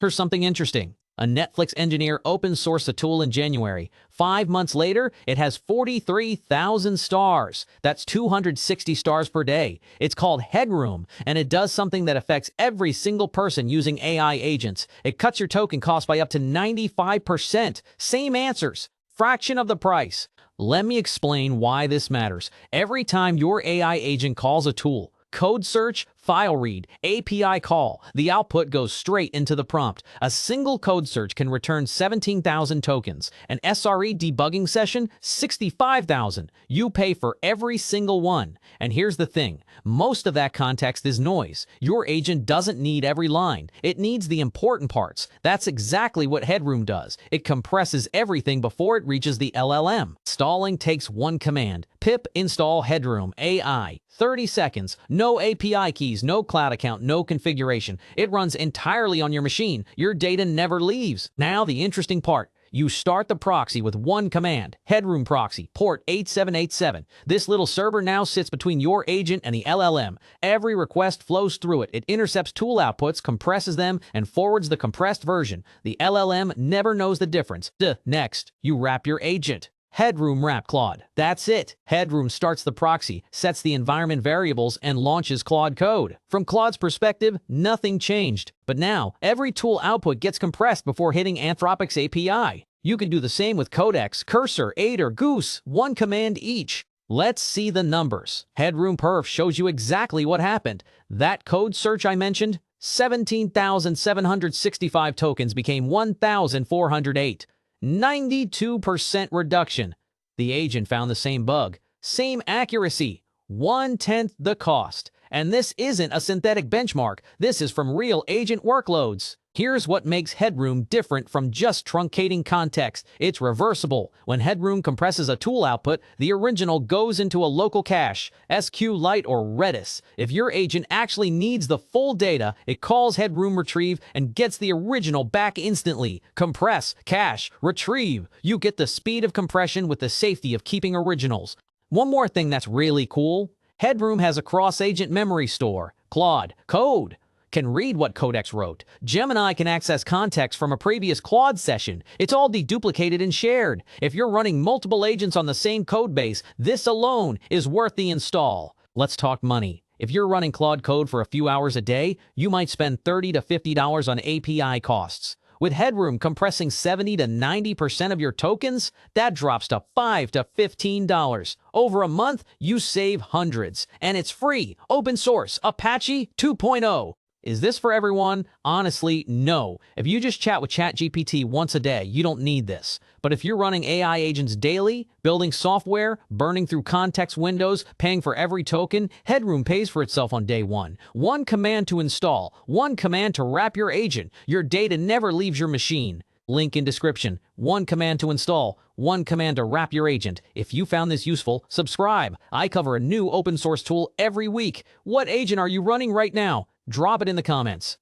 Here's something interesting. A Netflix engineer open-sourced a tool in January. 5 months later, it has 43,000 stars. That's 260 stars per day. It's called Headroom, and it does something that affects every single person using AI agents. It cuts your token cost by up to 95%. Same answers, fraction of the price. Let me explain why this matters. Every time your AI agent calls a tool, code search, file read, API call, the output goes straight into the prompt. A single code search can return 17,000 tokens. An SRE debugging session, 65,000. You pay for every single one. And here's the thing. Most of that context is noise. Your agent doesn't need every line. It needs the important parts. That's exactly what Headroom does. It compresses everything before it reaches the LLM. Installing takes one command. Pip install headroom-ai. 30 seconds. No API keys, no cloud account, no configuration. It runs entirely on your machine. Your data never leaves. Now the interesting part. You start the proxy with one command, headroom proxy, port 8787. This little server now sits between your agent and the LLM. Every request flows through it. It intercepts tool outputs, compresses them, and forwards the compressed version. The LLM never knows the difference. Next, you wrap your agent. Headroom wrap Claude. That's it. Headroom starts the proxy, sets the environment variables, and launches Claude code. From Claude's perspective, nothing changed. But now, every tool output gets compressed before hitting Anthropic's API. You can do the same with Codex, Cursor, Aider, Goose, one command each. Let's see the numbers. Headroom perf shows you exactly what happened. That code search I mentioned, 17,765 tokens became 1,408. 92% reduction. The agent found the same bug, same accuracy, 1/10 the cost. And this isn't a synthetic benchmark. This is from real agent workloads. Here's what makes Headroom different from just truncating context. It's reversible. When Headroom compresses a tool output, the original goes into a local cache, SQLite or Redis. If your agent actually needs the full data, it calls Headroom retrieve and gets the original back instantly. Compress, cache, retrieve. You get the speed of compression with the safety of keeping originals. One more thing that's really cool. Headroom has a cross-agent memory store. Claude, Code, can read what Codex wrote. Gemini can access context from a previous Claude session. It's all deduplicated and shared. If you're running multiple agents on the same code base, this alone is worth the install. Let's talk money. If you're running Claude code for a few hours a day, you might spend $30 to $50 on API costs. With Headroom compressing 70 to 90% of your tokens, that drops to $5 to $15. Over a month, you save hundreds. And it's free, open source, Apache 2.0. Is this for everyone? Honestly, no. If you just chat with ChatGPT once a day, you don't need this. But if you're running AI agents daily, building software, burning through context windows, paying for every token, Headroom pays for itself on day one. One command to install, one command to wrap your agent. Your data never leaves your machine. Link in description. One command to install, one command to wrap your agent. If you found this useful, subscribe. I cover a new open source tool every week. What agent are you running right now? Drop it in the comments.